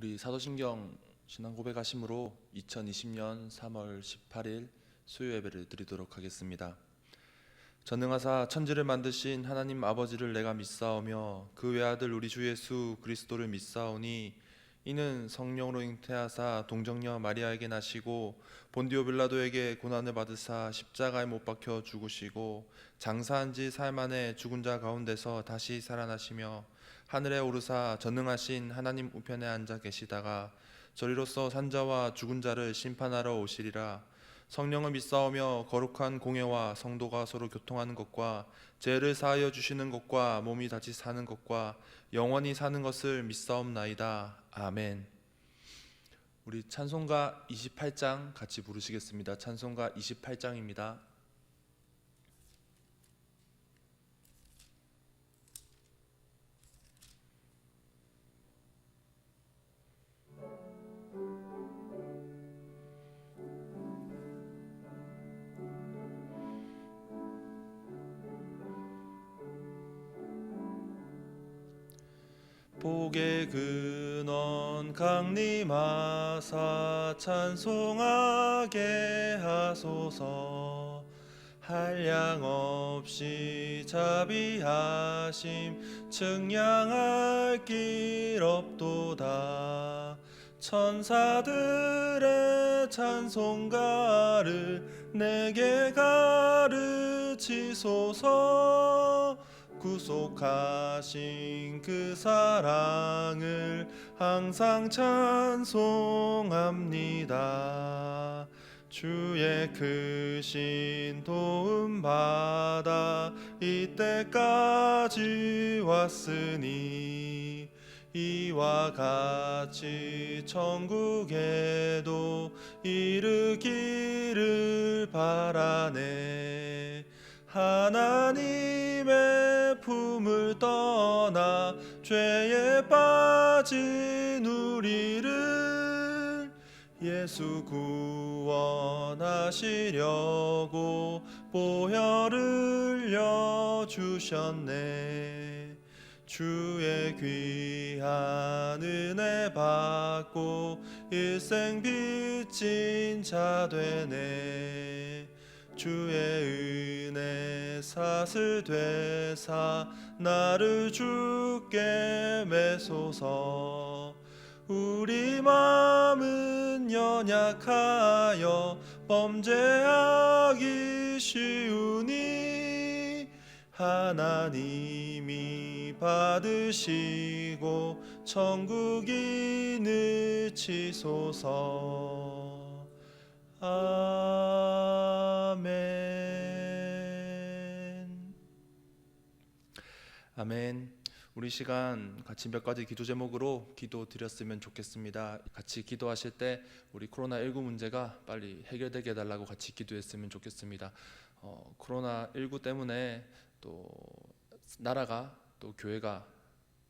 우리 사도신경 신앙 고백하심으로 2020년 3월 18일 수요 예배를 드리도록 하겠습니다. 전능하사 천지를 만드신 하나님 아버지를 내가 믿사오며 그 외아들 우리 주 예수 그리스도를 믿사오니 이는 성령으로 잉태하사 동정녀 마리아에게 나시고 본디오 빌라도에게 고난을 받으사 십자가에 못 박혀 죽으시고 장사한 지 사흘 만에 죽은 자 가운데서 다시 살아나시며 하늘에 오르사 전능하신 하나님 우편에 앉아 계시다가 저리로서 산자와 죽은 자를 심판하러 오시리라. 성령을 믿사오며 거룩한 공예와 성도가 서로 교통하는 것과 죄를 사하여 주시는 것과 몸이 다시 사는 것과 영원히 사는 것을 믿사옵나이다. 아멘. 우리 찬송가 28장 같이 부르시겠습니다. 찬송가 28장입니다. 복의 근원 강림하사 찬송하게 하소서. 한량 없이 자비하심 측량할 길 없도다. 천사들의 찬송가를 내게 가르치소서. 구속하신 그 사랑을 항상 찬송합니다. 주의 크신 도움 받아 이때까지 왔으니 이와 같이 천국에도 이르기를 바라네. 하나님의 품을 떠나 죄에 빠진 우리를 예수 구원하시려고 보혈을 흘려주셨네. 주의 귀한 은혜 받고 일생 빚진 자 되네. 주의 은혜 사슬 되사 나를 주께 매소서. 우리 마음은 연약하여 범죄하기 쉬우니 하나님이 받으시고 천국이 느치소서. 아멘. 아멘. 우리 시간 같이 몇 가지 기도 제목으로 기도 드렸으면 좋겠습니다. 같이 기도하실 때 우리 코로나19 문제가 빨리 해결되게 해달라고 같이 기도했으면 좋겠습니다. 코로나19 때문에 또 나라가 또 교회가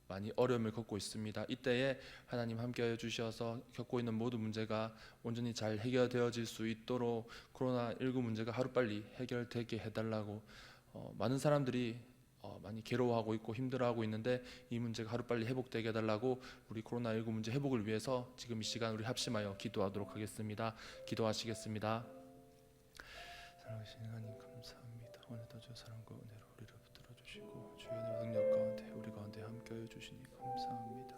많이 어려움을 겪고 있습니다. 이때에 하나님 함께하여 주셔서 겪고 있는 모든 문제가 온전히 잘 해결되어질 수 있도록 코로나19 문제가 하루빨리 해결되게 해달라고 많은 사람들이 많이 괴로워하고 있고 힘들어하고 있는데 이 문제가 하루빨리 회복되게 해달라고 우리 코로나19 문제 회복을 위해서 지금 이 시간 우리 합심하여 기도하도록 하겠습니다. 기도하시겠습니다. 사랑하신 하나님 감사합니다. 오늘도 주 사랑과 은혜로 우리를 붙들어 주시고 주의 능력 가운데 우리 가운데 함께하여 주시니 감사합니다.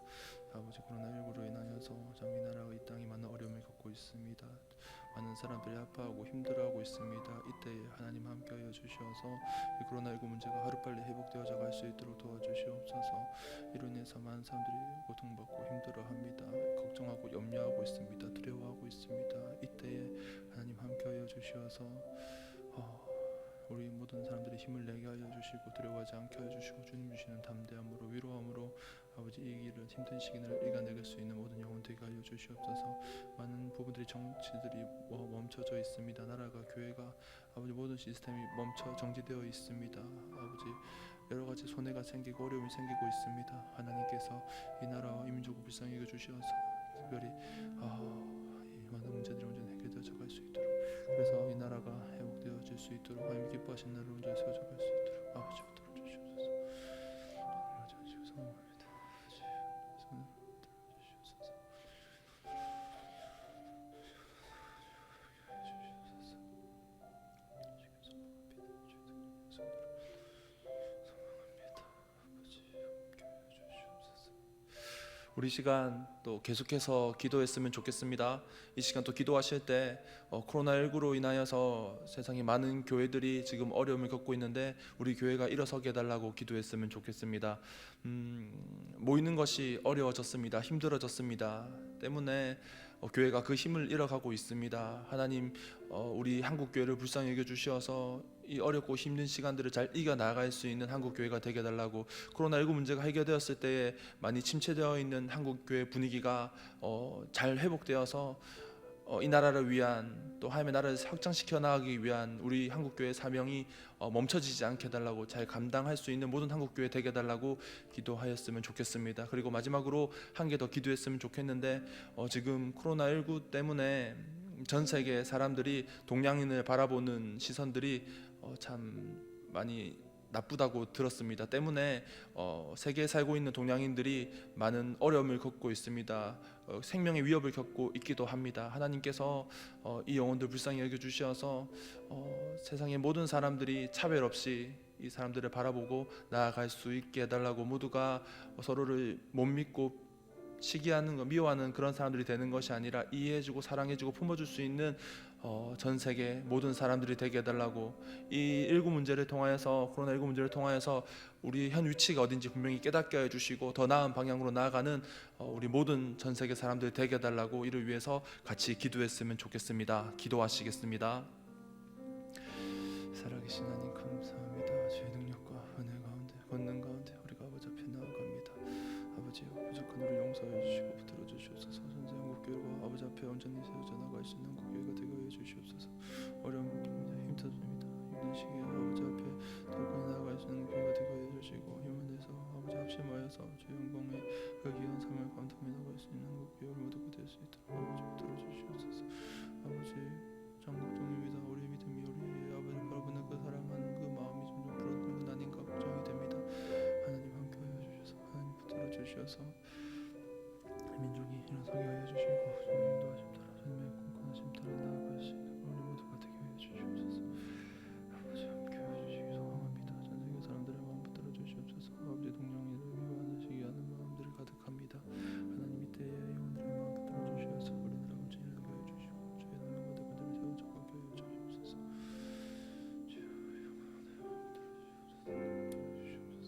아버지, 코로나19로 인하여서 참 이 나라와 이 땅이 많은 어려움을 겪고 있습니다. 많은 사람들이 아파하고 힘들어하고 있습니다. 이때에 하나님 함께하여 주셔서 이 코로나19 문제가 하루빨리 회복되어져 갈 수 있도록 도와주시옵소서. 이로 인해서 많은 사람들이 고통받고 힘들어합니다. 걱정하고 염려하고 있습니다. 두려워하고 있습니다. 이때에 하나님 함께하여 주셔서 우리 모든 사람들이 힘을 내게 하여 주시고 두려워하지 않게 하여 주시고 주님 주시는 담대함으로 위로함으로 아버지 이 길을 힘든 시기를 이겨내길 수 있는 모든 영혼 되게 하여 주시옵소서. 많은 부분들이 정치들이 멈춰져 있습니다. 나라가 교회가 아버지 모든 시스템이 정지되어 있습니다. 아버지 여러 가지 손해가 생기고 어려움이 생기고 있습니다. 하나님께서 이 나라와 이 민족을 불쌍히 여겨 주셔서 특별히 이 많은 문제들이 온전히 해결되어 갈 수 있도록, 그래서 이 나라가 회복되어질 수 있도록 하나님 기뻐하신 나라를 온전히 세워져 갈 수 있도록 아버지 붙들어 주시옵소서. 우리 시간 또 계속해서 기도했으면 좋겠습니다. 이 시간 또 기도하실 때 코로나19로 인하여서 세상에 많은 교회들이 지금 어려움을 겪고 있는데 우리 교회가 일어서게 해달라고 기도했으면 좋겠습니다. 모이는 것이 어려워졌습니다. 힘들어졌습니다. 때문에 교회가 그 힘을 잃어가고 있습니다. 하나님, 우리 한국 교회를 불쌍히 여겨 주시어서 이 어렵고 힘든 시간들을 잘 이겨 나갈 수 있는 한국 교회가 되게 해달라고, 코로나19 문제가 해결되었을 때에 많이 침체되어 있는 한국 교회 분위기가 잘 회복되어서 이 나라를 위한, 또 하나님의 나라를 확장시켜 나가기 위한 우리 한국교회 사명이 멈춰지지 않게 해달라고, 잘 감당할 수 있는 모든 한국교회 되게 해달라고 기도하였으면 좋겠습니다. 그리고 마지막으로 한 개 더 기도했으면 좋겠는데, 지금 코로나19 때문에 전 세계 사람들이 동양인을 바라보는 시선들이 참 많이 나쁘다고 들었습니다. 때문에 세계에 살고 있는 동양인들이 많은 어려움을 겪고 있습니다. 생명의 위협을 겪고 있기도 합니다. 하나님께서 이 영혼들 불쌍히 여겨주셔서 세상의 모든 사람들이 차별 없이 이 사람들을 바라보고 나아갈 수 있게 해달라고, 모두가 서로를 못 믿고 시기하는 거, 미워하는 그런 사람들이 되는 것이 아니라 이해해주고 사랑해주고 품어줄 수 있는 전 세계 모든 사람들이 되게 해달라고, 이 코로나19 문제를 통하여서 우리 현 위치가 어딘지 분명히 깨닫게 해주시고 더 나은 방향으로 나아가는 우리 모든 전 세계 사람들이 되게 해달라고, 이를 위해서 같이 기도했으면 좋겠습니다. 기도하시겠습니다. 살아계신 하나님 감사합니다. 주의 능력과 은혜 가운데, 권능 가운데 우리가 아버지 앞에 나아갑니다. 아버지여, 부족한 우리 용서해 주시고 붙들어 주시옵소서. 전세 한국교회가 아버지 앞에 온전히 세워져 나갈 수 있는 한국교회가 되게 해 주시옵소서. 어려운 부분에 힘써줍니다. 힘든 시기에 아버지 앞에 더욱더 나아갈 수 있는 교회가 되게 해 주시고, 힘을 내서 아버지 합심하여서 주의 영광의 그 귀한 삶을 감당해 나갈 수 있는 한국교회 모두가 될 수 있도록 아버지 붙들어 주시옵소서. 아버지, 장국동입니다. 우리 믿음이 우리 아버지를 바라보는 그 사랑하는 그 마음이 점점 불어드는 건 아닌가 걱정이 됩니다. 하나님 함께하여 주셔서, 하나님 붙들어 주셔서 민족이 일어서게 하여 주시고, 주님 인도하심 따라 주님의 꿈꾸나심 따라 나아갈 수 있는 우리 모두가 되게 하여 주시옵소서. 아버지 함께하여 주시기 소망합니다. 전 세계 사람들의 마음 붙들어 주시옵소서. 아버지, 동양인을 미워하는 시기하는 마음들이 가득합니다. 하나님, 이때에 영혼들의 마음 붙들어 주시어서 우리 나라 온전히 하게 하여 주시고, 주의 나라 모든 그들을 세워져 가게 하여 주시옵소서. 주의 영혼을 붙들어 주시옵소서.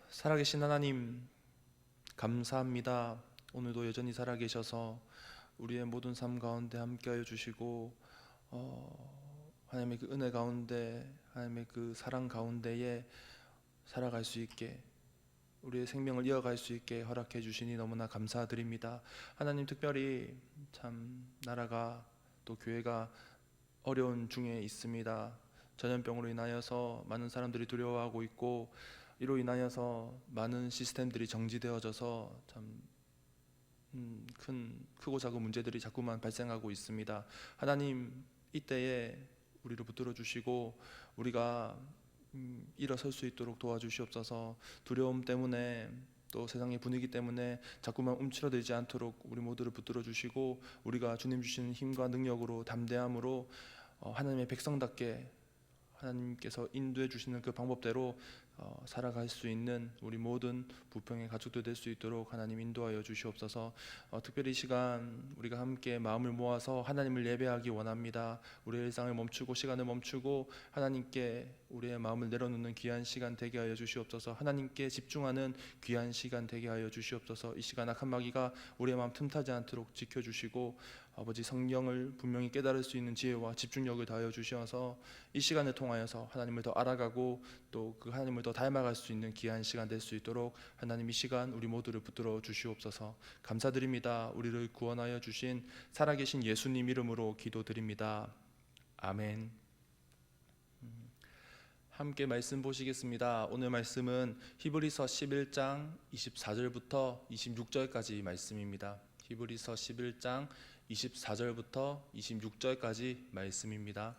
살아계신 하나님 감사합니다. 오늘도 여전히 살아계셔서 우리의 모든 삶 가운데 함께하여 주시고, 하나님의 그 은혜 가운데, 하나님의 그 사랑 가운데에 살아갈 수 있게, 우리의 생명을 이어갈 수 있게 허락해 주시니 너무나 감사드립니다. 하나님, 특별히 참 나라가 또 교회가 어려운 중에 있습니다. 전염병으로 인하여서 많은 사람들이 두려워하고 있고, 이로 인하여서 많은 시스템들이 정지되어져서 참 크고 작은 문제들이 자꾸만 발생하고 있습니다. 하나님, 이때에 우리를 붙들어 주시고 우리가 일어설 수 있도록 도와주시옵소서. 두려움 때문에 또 세상의 분위기 때문에 자꾸만 움츠러들지 않도록 우리 모두를 붙들어 주시고, 우리가 주님 주시는 힘과 능력으로, 담대함으로 하나님의 백성답게 하나님께서 인도해 주시는 그 방법대로 살아갈 수 있는 우리 모든 부평의 가족들 될 수 있도록 하나님 인도하여 주시옵소서. 특별히 이 시간 우리가 함께 마음을 모아서 하나님을 예배하기 원합니다. 우리의 일상을 멈추고 시간을 멈추고 하나님께 우리의 마음을 내려놓는 귀한 시간 되게 하여 주시옵소서. 하나님께 집중하는 귀한 시간 되게 하여 주시옵소서. 이 시간 악한 마귀가 우리의 마음 틈타지 않도록 지켜주시고, 아버지, 성령을 분명히 깨달을 수 있는 지혜와 집중력을 다하여 주셔서 이 시간을 통하여서 하나님을 더 알아가고 또 그 하나님을 더 닮아갈 수 있는 귀한 시간 될 수 있도록 하나님, 이 시간 우리 모두를 붙들어 주시옵소서. 감사드립니다. 우리를 구원하여 주신 살아계신 예수님 이름으로 기도드립니다. 아멘. 함께 말씀 보시겠습니다. 오늘 말씀은 히브리서 11장 24절부터 26절까지 말씀입니다. 히브리서 11장 24절부터 26절까지 말씀입니다.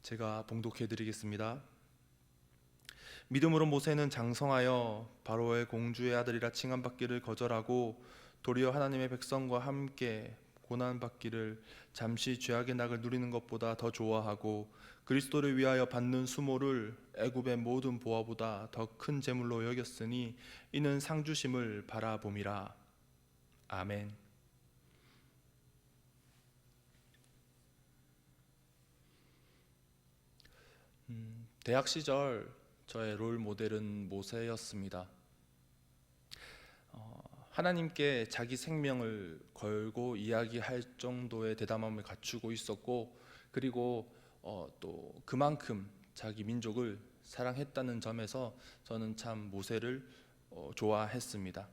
제가 봉독해 드리겠습니다. 믿음으로 모세는 장성하여 바로의 공주의 아들이라 칭함받기를 거절하고 도리어 하나님의 백성과 함께 고난받기를 잠시 죄악의 낙을 누리는 것보다 더 좋아하고 그리스도를 위하여 받는 수모를 애굽의 모든 보화보다 더 큰 재물로 여겼으니 이는 상주심을 바라봄이라. 아멘. 대학 시절 저의 롤 모델은 모세였습니다. 하나님께 자기 생명을 걸고 이야기할 정도의 대담함을 갖추고 있었고, 그리고 또 그만큼 자기 민족을 사랑했다는 점에서 저는 참 모세를 좋아했습니다.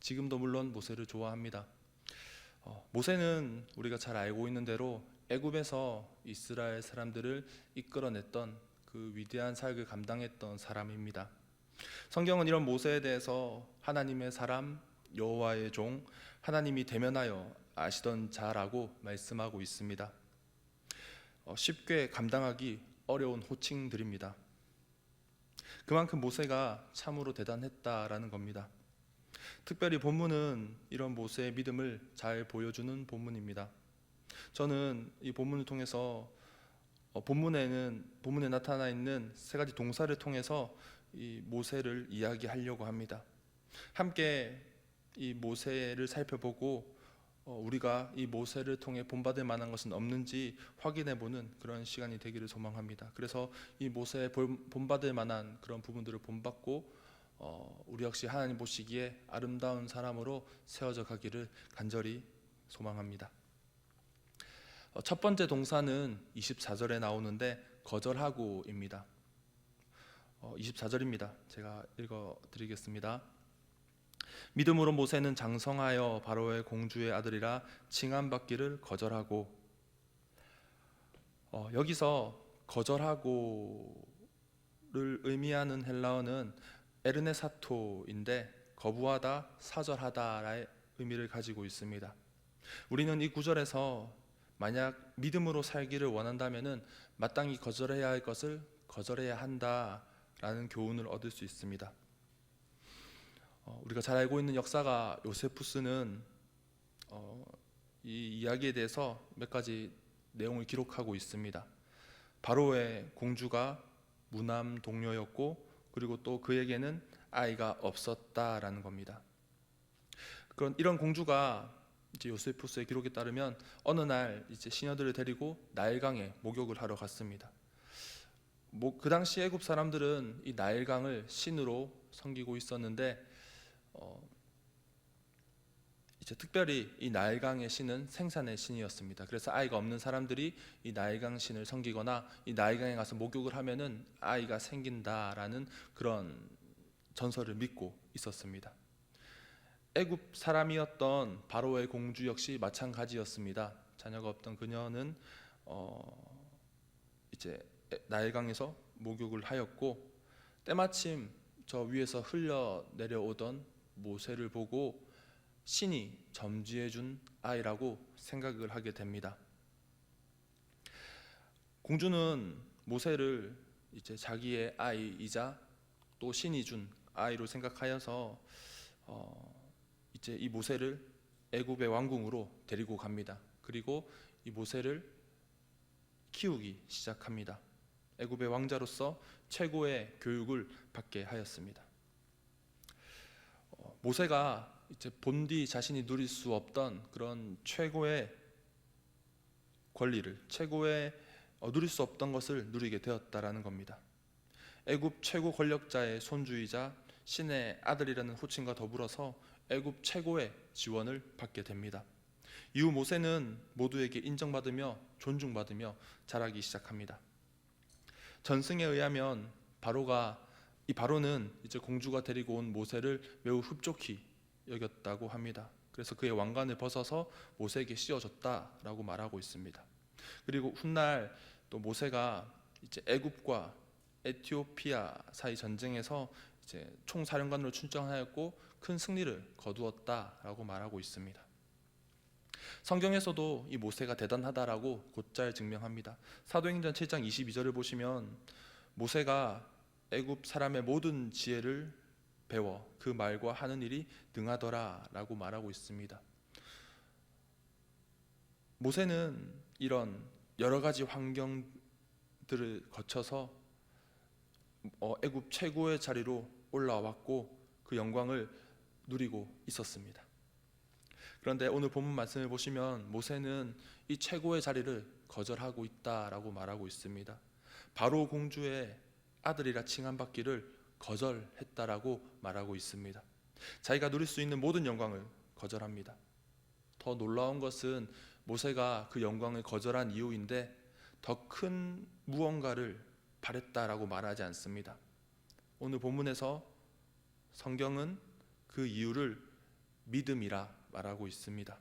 지금도 물론 모세를 좋아합니다. 모세는 우리가 잘 알고 있는 대로 애굽에서 이스라엘 사람들을 이끌어냈던 그 위대한 사역을 감당했던 사람입니다. 성경은 이런 모세에 대해서 하나님의 사람, 여호와의 종, 하나님이 대면하여 아시던 자라고 말씀하고 있습니다. 쉽게 감당하기 어려운 호칭들입니다. 그만큼 모세가 참으로 대단했다라는 겁니다. 특별히 본문은 이런 모세의 믿음을 잘 보여주는 본문입니다. 저는 이 본문을 통해서 본문에 나타나 있는 세 가지 동사를 통해서 이 모세를 이야기하려고 합니다. 함께 이 모세를 살펴보고 우리가 이 모세를 통해 본받을 만한 것은 없는지 확인해보는 그런 시간이 되기를 소망합니다. 그래서 이 모세의 본받을 만한 그런 부분들을 본받고 우리 역시 하나님 보시기에 아름다운 사람으로 세워져 가기를 간절히 소망합니다. 첫 번째 동사는 24절에 나오는데 거절하고입니다. 24절입니다. 제가 읽어드리겠습니다. 믿음으로 모세는 장성하여 바로의 공주의 아들이라 칭함받기를 거절하고. 여기서 거절하고를 의미하는 헬라어는 에르네사토인데 거부하다, 사절하다라의 의미를 가지고 있습니다. 우리는 이 구절에서 만약 믿음으로 살기를 원한다면은 마땅히 거절해야 할 것을 거절해야 한다라는 교훈을 얻을 수 있습니다. 우리가 잘 알고 있는 역사가 요세푸스는 이 이야기에 대해서 몇 가지 내용을 기록하고 있습니다. 바로의 공주가 무남 동료였고, 그리고 또 그에게는 아이가 없었다라는 겁니다. 이런 공주가 이제 요세푸스의 기록에 따르면 어느 날 이제 시녀들을 데리고 나일강에 목욕을 하러 갔습니다. 그 당시 애굽 사람들은 이 나일강을 신으로 섬기고 있었는데 이제 특별히 이 나일강의 신은 생산의 신이었습니다. 그래서 아이가 없는 사람들이 이 나일강 신을 섬기거나 이 나일강에 가서 목욕을 하면은 아이가 생긴다라는 그런 전설을 믿고 있었습니다. 애굽 사람이었던 바로의 공주 역시 마찬가지였습니다. 자녀가 없던 그녀는 이제 나일강에서 목욕을 하였고, 때마침 저 위에서 흘러 내려오던 모세를 보고 신이 점지해 준 아이라고 생각을 하게 됩니다. 공주는 모세를 이제 자기의 아이이자 또 신이 준 아이로 생각하여서 이제 이 모세를 애굽의 왕궁으로 데리고 갑니다. 그리고 이 모세를 키우기 시작합니다. 애굽의 왕자로서 최고의 교육을 받게 하였습니다. 모세가 이제 본디 자신이 누릴 수 없던 그런 최고의 권리를, 누릴 수 없던 것을 누리게 되었다라는 겁니다. 애굽 최고 권력자의 손주이자 신의 아들이라는 호칭과 더불어서 애굽 최고의 지원을 받게 됩니다. 이후 모세는 모두에게 인정받으며 존중받으며 자라기 시작합니다. 전승에 의하면 바로는 이제 공주가 데리고 온 모세를 매우 흡족히 여겼다고 합니다. 그래서 그의 왕관을 벗어서 모세에게 씌워줬다라고 말하고 있습니다. 그리고 훗날 또 모세가 이제 애굽과 에티오피아 사이 전쟁에서 이제 총사령관으로 출정하였고 큰 승리를 거두었다라고 말하고 있습니다. 성경에서도 이 모세가 대단하다라고 곧잘 증명합니다. 사도행전 7장 22절을 보시면 모세가 애굽 사람의 모든 지혜를 배워 그 말과 하는 일이 능하더라라고 말하고 있습니다. 모세는 이런 여러 가지 환경들을 거쳐서 애굽 최고의 자리로 올라왔고 그 영광을 누리고 있었습니다. 그런데 오늘 본문 말씀을 보시면 모세는 이 최고의 자리를 거절하고 있다라고 말하고 있습니다. 바로 공주의 아들이라 칭함받기를 거절했다라고 말하고 있습니다. 자기가 누릴 수 있는 모든 영광을 거절합니다. 더 놀라운 것은 모세가 그 영광을 거절한 이유인데 더 큰 무언가를 바랬다라고 말하지 않습니다. 오늘 본문에서 성경은 그 이유를 믿음이라 말하고 있습니다.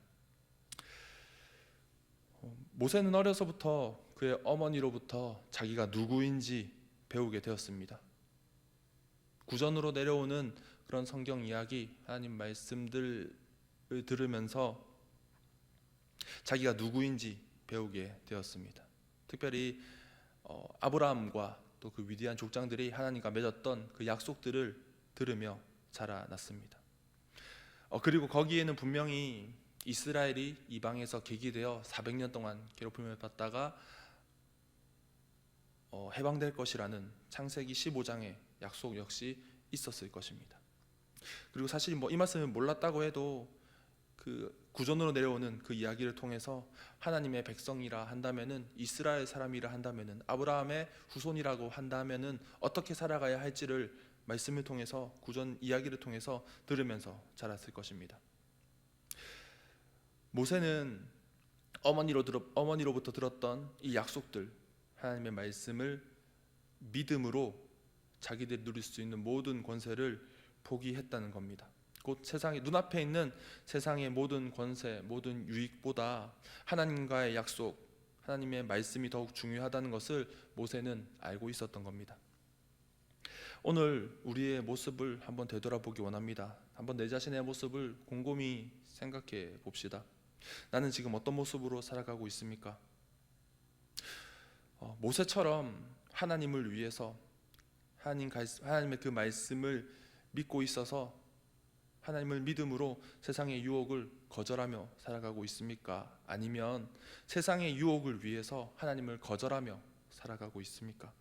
모세는 어려서부터 그의 어머니로부터 자기가 누구인지 배우게 되었습니다. 구전으로 내려오는 그런 성경 이야기, 하나님 말씀들을 들으면서 자기가 누구인지 배우게 되었습니다. 특별히 아브라함과 또 그 위대한 족장들이 하나님과 맺었던 그 약속들을 들으며 자라났습니다. 그리고 거기에는 분명히 이스라엘이 이방에서 계기되어 400년 동안 괴롭힘을 받다가 해방될 것이라는 창세기 15장의 약속 역시 있었을 것입니다. 그리고 사실 이 말씀을 몰랐다고 해도 그 구전으로 내려오는 그 이야기를 통해서 하나님의 백성이라 한다면은, 이스라엘 사람이라 한다면은, 아브라함의 후손이라고 한다면은 어떻게 살아가야 할지를 말씀을 통해서, 구전 이야기를 통해서 들으면서 자랐을 것입니다. 모세는 어머니로부터 들었던 이 약속들, 하나님의 말씀을 믿음으로 자기들이 누릴 수 있는 모든 권세를 포기했다는 겁니다. 곧 세상의 눈앞에 있는 세상의 모든 권세, 모든 유익보다 하나님과의 약속, 하나님의 말씀이 더욱 중요하다는 것을 모세는 알고 있었던 겁니다. 오늘 우리의 모습을 한번 되돌아보기 원합니다. 한번 내 자신의 모습을 곰곰이 생각해 봅시다. 나는 지금 어떤 모습으로 살아가고 있습니까? 모세처럼 하나님을 위해서 하나님의 그 말씀을 믿고 있어서 하나님을 믿음으로 세상의 유혹을 거절하며 살아가고 있습니까? 아니면 세상의 유혹을 위해서 하나님을 거절하며 살아가고 있습니까?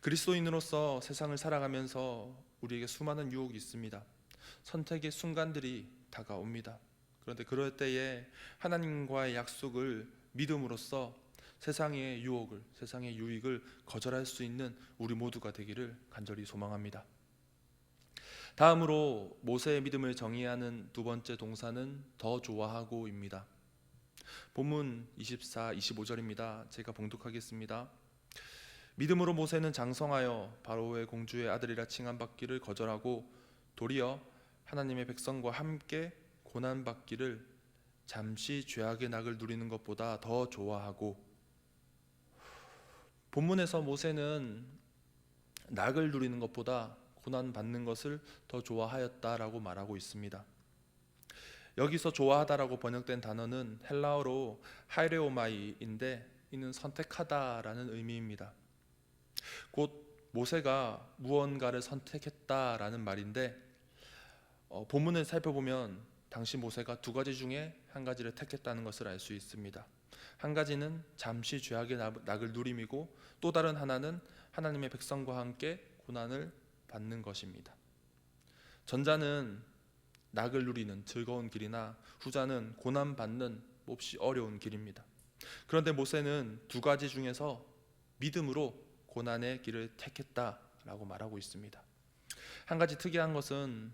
그리스도인으로서 세상을 살아가면서 우리에게 수많은 유혹이 있습니다. 선택의 순간들이 다가옵니다. 그런데 그럴 때에 하나님과의 약속을 믿음으로써 세상의 유혹을, 세상의 유익을 거절할 수 있는 우리 모두가 되기를 간절히 소망합니다. 다음으로 모세의 믿음을 정의하는 두 번째 동사는 더 좋아하고입니다. 본문 24, 25절입니다. 제가 봉독하겠습니다. 믿음으로 모세는 장성하여 바로의 공주의 아들이라 칭함받기를 거절하고 도리어 하나님의 백성과 함께 고난받기를 잠시 죄악의 낙을 누리는 것보다 더 좋아하고, 본문에서 모세는 낙을 누리는 것보다 고난받는 것을 더 좋아하였다라고 말하고 있습니다. 여기서 좋아하다라고 번역된 단어는 헬라어로 하이레오마이인데 이는 선택하다라는 의미입니다. 곧 모세가 무언가를 선택했다라는 말인데, 본문을 살펴보면 당시 모세가 두 가지 중에 한 가지를 택했다는 것을 알 수 있습니다. 한 가지는 잠시 죄악의 낙을 누림이고, 또 다른 하나는 하나님의 백성과 함께 고난을 받는 것입니다. 전자는 낙을 누리는 즐거운 길이나 후자는 고난받는 몹시 어려운 길입니다. 그런데 모세는 두 가지 중에서 믿음으로 고난의 길을 택했다라고 말하고 있습니다. 한 가지 특이한 것은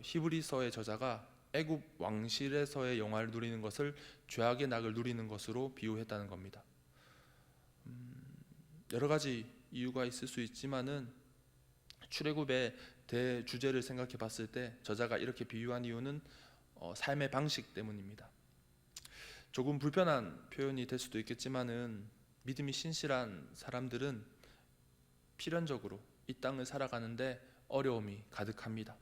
히브리서의 저자가 애굽 왕실에서의 영화를 누리는 것을 죄악의 낙을 누리는 것으로 비유했다는 겁니다. 여러 가지 이유가 있을 수 있지만은 출애굽의 대주제를 생각해 봤을 때 저자가 이렇게 비유한 이유는 삶의 방식 때문입니다. 조금 불편한 표현이 될 수도 있겠지만은 믿음이 신실한 사람들은 필연적으로 이 땅을 살아가는데 어려움이 가득합니다.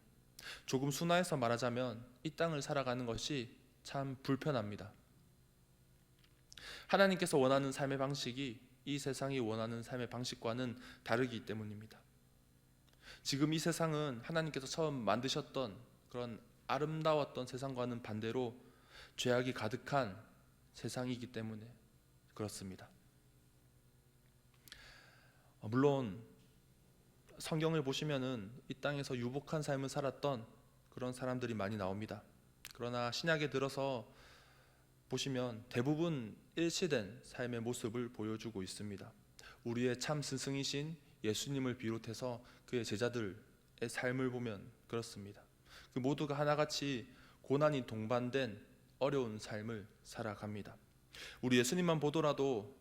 조금 순화해서 말하자면 이 땅을 살아가는 것이 참 불편합니다. 하나님께서 원하는 삶의 방식이 이 세상이 원하는 삶의 방식과는 다르기 때문입니다. 지금 이 세상은 하나님께서 처음 만드셨던 그런 아름다웠던 세상과는 반대로 죄악이 가득한 세상이기 때문에 그렇습니다. 물론 성경을 보시면은 이 땅에서 유복한 삶을 살았던 그런 사람들이 많이 나옵니다. 그러나 신약에 들어서 보시면 대부분 일치된 삶의 모습을 보여주고 있습니다. 우리의 참 스승이신 예수님을 비롯해서 그의 제자들의 삶을 보면 그렇습니다. 그 모두가 하나같이 고난이 동반된 어려운 삶을 살아갑니다. 우리 예수님만 보더라도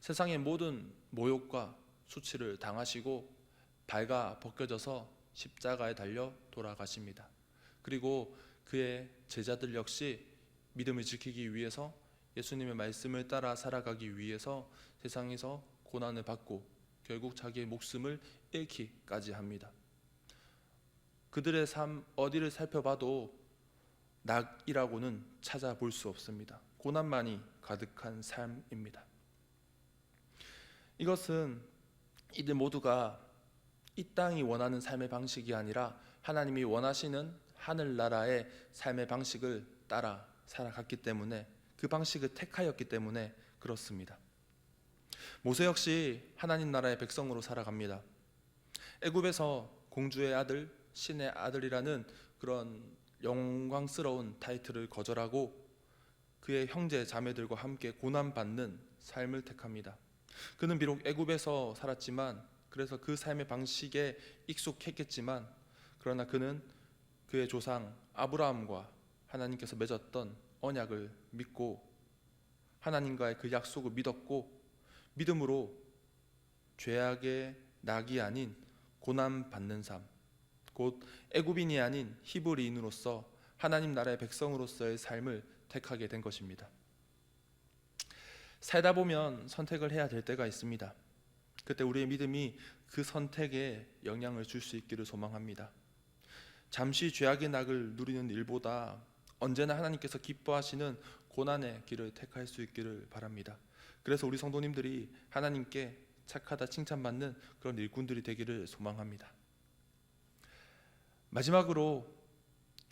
세상의 모든 모욕과 수치를 당하시고 발가 벗겨져서 십자가에 달려 돌아가십니다. 그리고 그의 제자들 역시 믿음을 지키기 위해서 예수님의 말씀을 따라 살아가기 위해서 세상에서 고난을 받고 결국 자기의 목숨을 잃기까지 합니다. 그들의 삶 어디를 살펴봐도 낙이라고는 찾아볼 수 없습니다. 고난만이 가득한 삶입니다. 이것은 이들 모두가 이 땅이 원하는 삶의 방식이 아니라 하나님이 원하시는 하늘나라의 삶의 방식을 따라 살아갔기 때문에, 그 방식을 택하였기 때문에 그렇습니다. 모세 역시 하나님 나라의 백성으로 살아갑니다. 애굽에서 공주의 아들, 신의 아들이라는 그런 영광스러운 타이틀을 거절하고 그의 형제 자매들과 함께 고난받는 삶을 택합니다. 그는 비록 애굽에서 살았지만, 그래서 그 삶의 방식에 익숙했겠지만, 그러나 그는 그의 조상 아브라함과 하나님께서 맺었던 언약을 믿고 하나님과의 그 약속을 믿었고, 믿음으로 죄악의 낙이 아닌 고난받는 삶, 곧 애굽인이 아닌 히브리인으로서 하나님 나라의 백성으로서의 삶을 택하게 된 것입니다. 살다 보면 선택을 해야 될 때가 있습니다. 그때 우리의 믿음이 그 선택에 영향을 줄 수 있기를 소망합니다. 잠시 죄악의 낙을 누리는 일보다 언제나 하나님께서 기뻐하시는 고난의 길을 택할 수 있기를 바랍니다. 그래서 우리 성도님들이 하나님께 착하다 칭찬받는 그런 일꾼들이 되기를 소망합니다. 마지막으로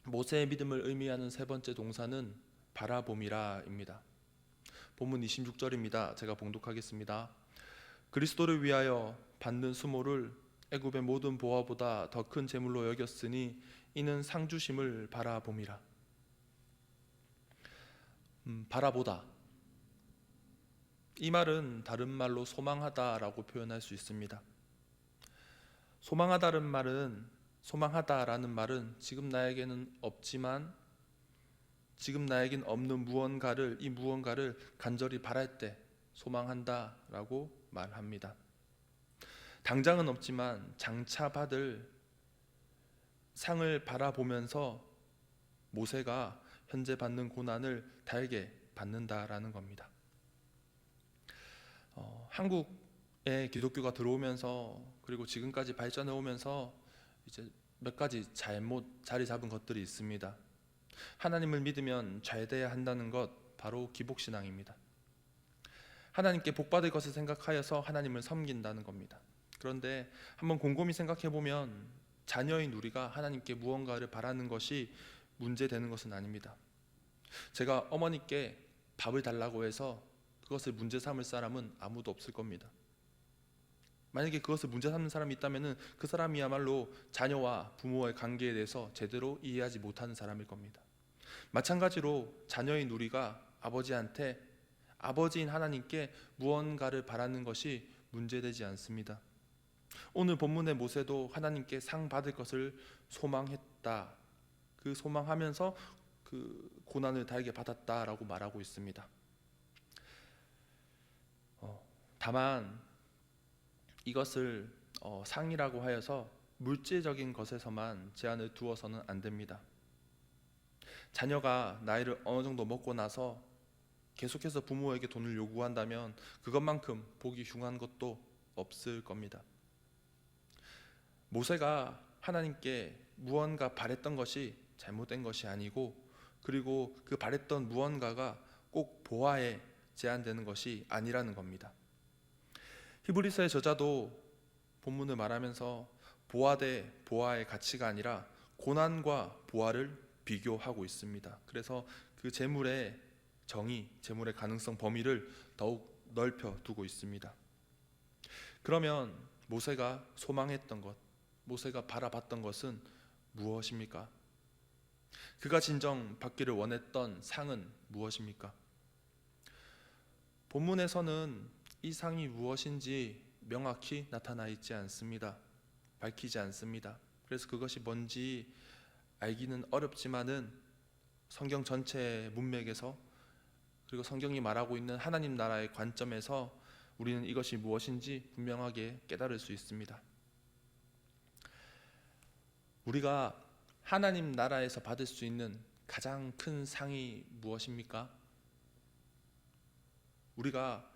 모세의 믿음을 의미하는 세 번째 동사는 바라봄이라입니다. 본문 26절입니다. 제가 봉독하겠습니다. 그리스도를 위하여 받는 수모를 애굽의 모든 보화보다 더 큰 재물로 여겼으니 이는 상 주심을 바라봄이라. 바라보다, 이 말은 다른 말로 소망하다라고 표현할 수 있습니다. 소망하다라는 말은 지금 나에게는 없지만, 지금 나에겐 없는 무언가를, 이 무언가를 간절히 바랄 때 소망한다라고 말합니다. 당장은 없지만 장차 받을 상을 바라보면서 모세가 현재 받는 고난을 달게 받는다라는 겁니다. 한국에 기독교가 들어오면서, 그리고 지금까지 발전해 오면서 이제 몇 가지 잘못 자리 잡은 것들이 있습니다. 하나님을 믿으면 잘 돼야 한다는 것, 바로 기복신앙입니다. 하나님께 복받을 것을 생각하여서 하나님을 섬긴다는 겁니다. 그런데 한번 곰곰이 생각해 보면 자녀인 우리가 하나님께 무언가를 바라는 것이 문제되는 것은 아닙니다. 제가 어머니께 밥을 달라고 해서 그것을 문제 삼을 사람은 아무도 없을 겁니다. 만약에 그것을 문제 삼는 사람이 있다면 그 사람이야말로 자녀와 부모의 관계에 대해서 제대로 이해하지 못하는 사람일 겁니다. 마찬가지로 자녀인 우리가 아버지인 하나님께 무언가를 바라는 것이 문제되지 않습니다. 오늘 본문의 모세도 하나님께 상 받을 것을 소망했다. 그 소망하면서 그 고난을 달게 받았다라고 말하고 있습니다. 다만 이것을 상이라고 하여서 물질적인 것에서만 제한을 두어서는 안 됩니다. 자녀가 나이를 어느 정도 먹고 나서 계속해서 부모에게 돈을 요구한다면 그것만큼 보기 흉한 것도 없을 겁니다. 모세가 하나님께 무언가 바랬던 것이 잘못된 것이 아니고, 그리고 그 바랬던 무언가가 꼭 보아에 제한되는 것이 아니라는 겁니다. 히브리서의 저자도 본문을 말하면서 보아 대 보아의 가치가 아니라 고난과 보아를 비교하고 있습니다. 그래서 그 재물의 정의, 재물의 가능성 범위를 더욱 넓혀 두고 있습니다. 그러면 모세가 소망했던 것, 모세가 바라봤던 것은 무엇입니까? 그가 진정 받기를 원했던 상은 무엇입니까? 본문에서는 이 상이 무엇인지 명확히 나타나 있지 않습니다. 밝히지 않습니다. 그래서 그것이 뭔지 알기는 어렵지만은 성경 전체 문맥에서, 그리고 성경이 말하고 있는 하나님 나라의 관점에서 우리는 이것이 무엇인지 분명하게 깨달을 수 있습니다. 우리가 하나님 나라에서 받을 수 있는 가장 큰 상이 무엇입니까? 우리가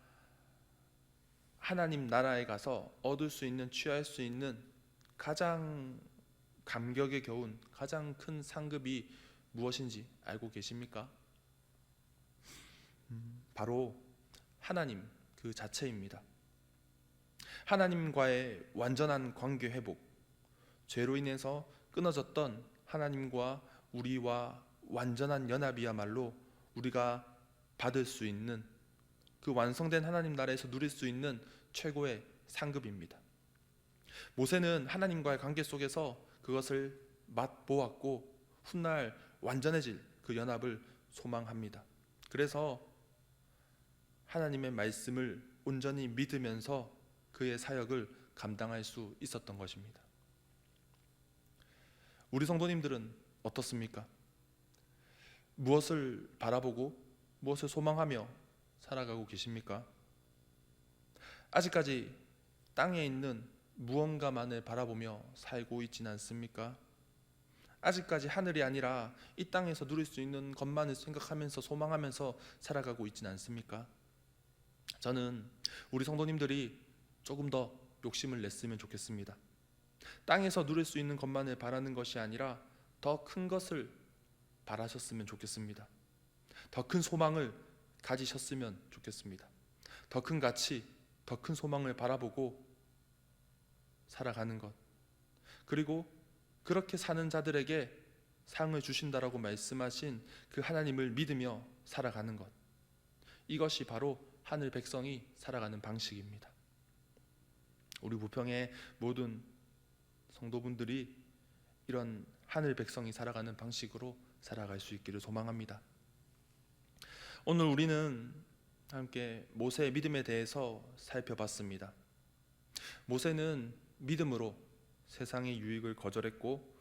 하나님 나라에 가서 얻을 수 있는, 취할 수 있는 가장 감격에 겨운 가장 큰 상급이 무엇인지 알고 계십니까? 바로 하나님 그 자체입니다. 하나님과의 완전한 관계 회복, 죄로 인해서 끊어졌던 하나님과 우리와 완전한 연합이야말로 우리가 받을 수 있는, 그 완성된 하나님 나라에서 누릴 수 있는 최고의 상급입니다. 모세는 하나님과의 관계 속에서 그것을 맛보았고 훗날 완전해질 그 연합을 소망합니다. 그래서 하나님의 말씀을 온전히 믿으면서 그의 사역을 감당할 수 있었던 것입니다. 우리 성도님들은 어떻습니까? 무엇을 바라보고 무엇을 소망하며 살아가고 계십니까? 아직까지 땅에 있는 무언가만을 바라보며 살고 있지는 않습니까? 아직까지 하늘이 아니라 이 땅에서 누릴 수 있는 것만을 생각하면서 소망하면서 살아가고 있지는 않습니까? 저는 우리 성도님들이 조금 더 욕심을 냈으면 좋겠습니다. 땅에서 누릴 수 있는 것만을 바라는 것이 아니라 더 큰 것을 바라셨으면 좋겠습니다. 더 큰 소망을 가지셨으면 좋겠습니다. 더 큰 가치, 더 큰 소망을 바라보고 살아가는 것, 그리고 그렇게 사는 자들에게 상을 주신다라고 말씀하신 그 하나님을 믿으며 살아가는 것, 이것이 바로 하늘 백성이 살아가는 방식입니다. 우리 부평의 모든 성도분들이 이런 하늘 백성이 살아가는 방식으로 살아갈 수 있기를 소망합니다. 오늘 우리는 함께 모세의 믿음에 대해서 살펴봤습니다. 모세는 믿음으로 세상의 유익을 거절했고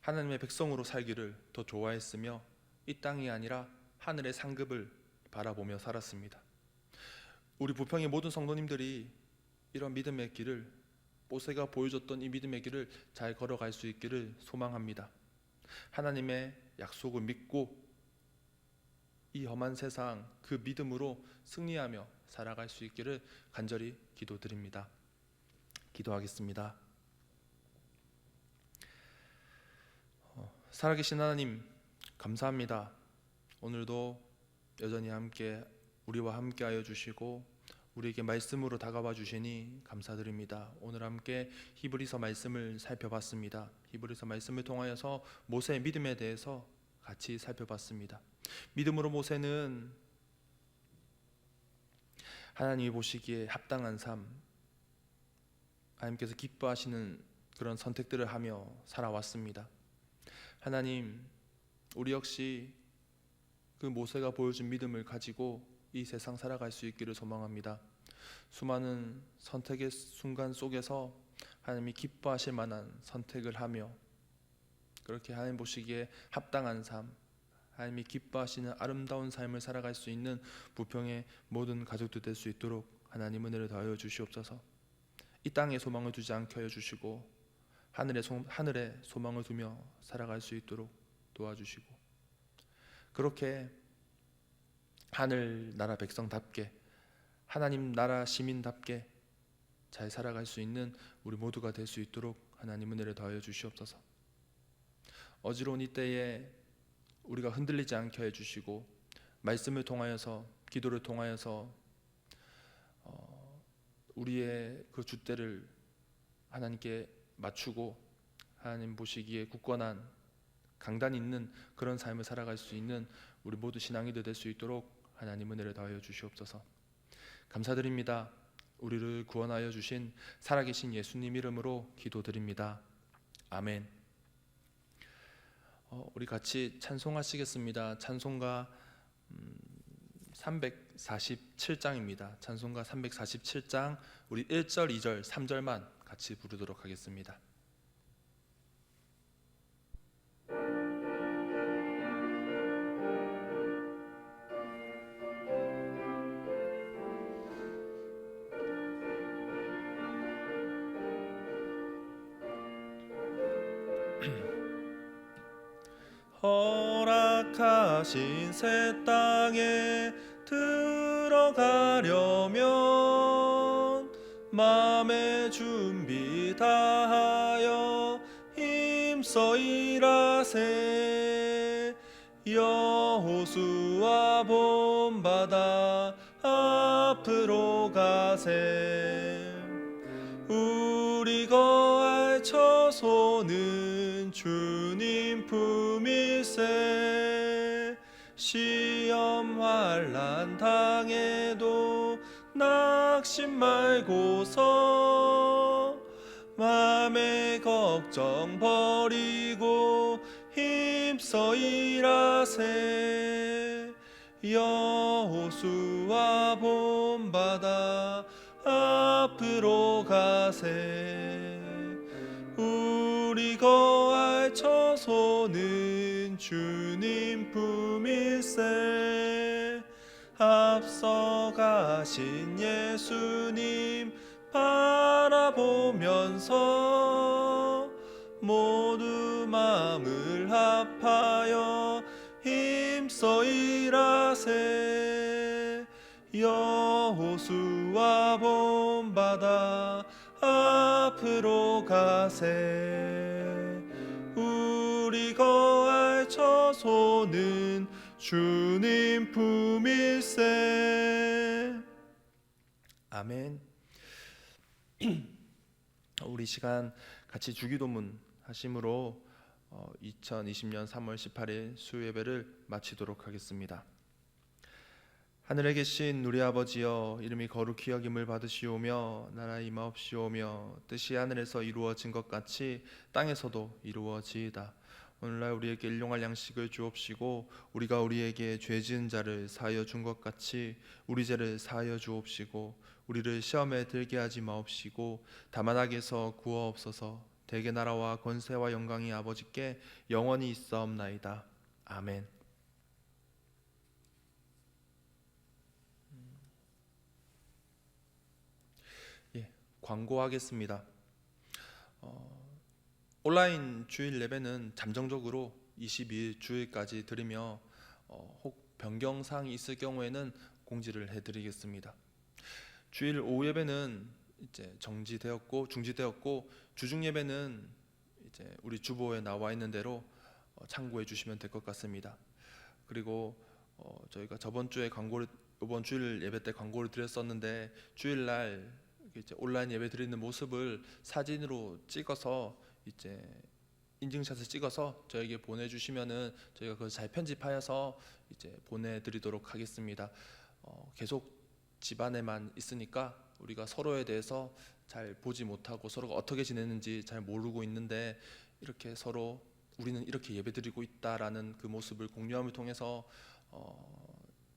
하나님의 백성으로 살기를 더 좋아했으며 이 땅이 아니라 하늘의 상급을 바라보며 살았습니다. 우리 부평의 모든 성도님들이 이런 믿음의 길을, 모세가 보여줬던 이 믿음의 길을 잘 걸어갈 수 있기를 소망합니다. 하나님의 약속을 믿고 이 험한 세상 그 믿음으로 승리하며 살아갈 수 있기를 간절히 기도드립니다. 기도하겠습니다. 살아계신 하나님, 감사합니다. 오늘도 여전히 우리와 함께하여 주시고 우리에게 말씀으로 다가와 주시니 감사드립니다. 오늘 함께 히브리서 말씀을 살펴봤습니다. 히브리서 말씀을 통하여서 모세의 믿음에 대해서 같이 살펴봤습니다. 믿음으로 모세는 하나님이 보시기에 합당한 삶, 하나님께서 기뻐하시는 그런 선택들을 하며 살아왔습니다. 하나님, 우리 역시 그 모세가 보여준 믿음을 가지고 이 세상 살아갈 수 있기를 소망합니다. 수많은 선택의 순간 속에서 하나님이 기뻐하실 만한 선택을 하며 그렇게 하나님 보시기에 합당한 삶, 하나님이 기뻐하시는 아름다운 삶을 살아갈 수 있는 부평의 모든 가족들 될 수 있도록 하나님 은혜를 더하여 주시옵소서. 이 땅에 소망을 두지 않게 하여 주시고 하늘에 소망을 두며 살아갈 수 있도록 도와주시고, 그렇게 하늘 나라 백성답게, 하나님 나라 시민답게 잘 살아갈 수 있는 우리 모두가 될 수 있도록 하나님 은혜를 더하여 주시옵소서. 어지러운 이때에 우리가 흔들리지 않게 해주시고 말씀을 통하여서 기도를 통하여서 우리의 그 줏대를 하나님께 맞추고 하나님 보시기에 굳건한 강단 있는 그런 삶을 살아갈 수 있는 우리 모두 신앙이들 될 수 있도록 하나님 은혜를 더하여 주시옵소서. 감사드립니다. 우리를 구원하여 주신 살아계신 예수님 이름으로 기도드립니다. 아멘. 우리 같이 찬송하시겠습니다. 찬송가 347장입니다. 찬송가 347장 우리 1절, 2절, 3절만 같이 부르도록 하겠습니다. 허락하신 새 땅에 들어가려면 마음의 준비 다하여 힘써 일하세. 여호수아 본받아 앞으로 가세. 우리 거할 처소는 주님 품일세. 시험 환난 당해도 낙심 말고서 맘의 걱정 버리고 힘써 일하세. 여호수아 본받아 앞으로 가세. 우리 거할 처소는 주님 품일세. 앞서 가신 예수님 바라보면서 모두 마음을 합하여 힘써 일하세. 여호수아 본받아 앞으로 가세. 우리 거할 처소는 주님 품일세. 아멘. 우리 시간 같이 주기도문 하심으로 2020년 3월 18일 수요예배를 마치도록 하겠습니다. 하늘에 계신 우리 아버지여, 이름이 거룩히 여김을 받으시오며 나라 임하옵시오며 뜻이 하늘에서 이루어진 것 같이 땅에서도 이루어지이다. 오늘날 우리에게 일용할 양식을 주옵시고 우리가 우리에게 죄 지은 자를 사하여 준 것 같이 우리 죄를 사하여 주옵시고 우리를 시험에 들게 하지 마옵시고 다만 악에서 구하옵소서. 대개 나라와 권세와 영광이 아버지께 영원히 있사옵나이다. 아멘. 광고하겠습니다. 온라인 주일 예배는 잠정적으로 22일 주일까지 드리며 혹 변경사항이 있을 경우에는 공지를 해드리겠습니다. 주일 오후 예배는 이제 정지되었고 중지되었고 주중 예배는 이제 우리 주보에 나와 있는 대로 참고해 주시면 될 것 같습니다. 그리고 저희가 저번 주에 이번 주일 예배 때 광고를 드렸었는데 주일날 이제 온라인 예배 드리는 모습을 사진으로 찍어서 이제 인증샷을 찍어서 저에게 보내주시면은 저희가 그걸 잘 편집하여서 이제 보내드리도록 하겠습니다. 계속 집안에만 있으니까 우리가 서로에 대해서 잘 보지 못하고 서로가 어떻게 지내는지 잘 모르고 있는데 이렇게 서로 우리는 이렇게 예배드리고 있다라는 그 모습을 공유함을 통해서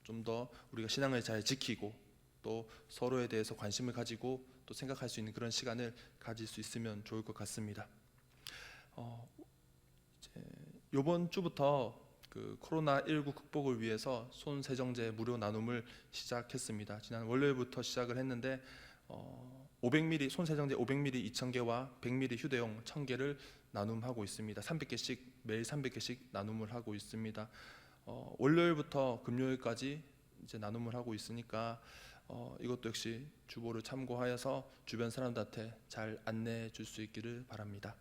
좀 더 우리가 신앙을 잘 지키고 또 서로에 대해서 관심을 가지고 또 생각할 수 있는 그런 시간을 가질 수 있으면 좋을 것 같습니다. 이번 주부터 그 코로나19 극복을 위해서 손 세정제 무료 나눔을 시작했습니다. 지난 월요일부터 시작을 했는데 500ml 손 세정제 500ml 2,000개와 100ml 휴대용 1,000개를 나눔하고 있습니다. 300개씩 매일 300개씩 나눔을 하고 있습니다. 월요일부터 금요일까지 이제 나눔을 하고 있으니까 이것도 역시 주보를 참고하여서 주변 사람들한테 잘 안내해 줄 수 있기를 바랍니다.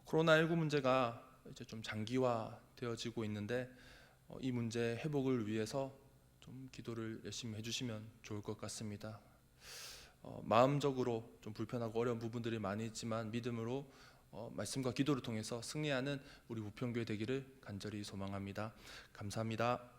코로나19 문제가 이제 좀 장기화되어지고 있는데 이 문제 회복을 위해서 좀 기도를 열심히 해주시면 좋을 것 같습니다. 마음적으로 좀 불편하고 어려운 부분들이 많이 있지만 믿음으로 말씀과 기도를 통해서 승리하는 우리 부평교회 되기를 간절히 소망합니다. 감사합니다.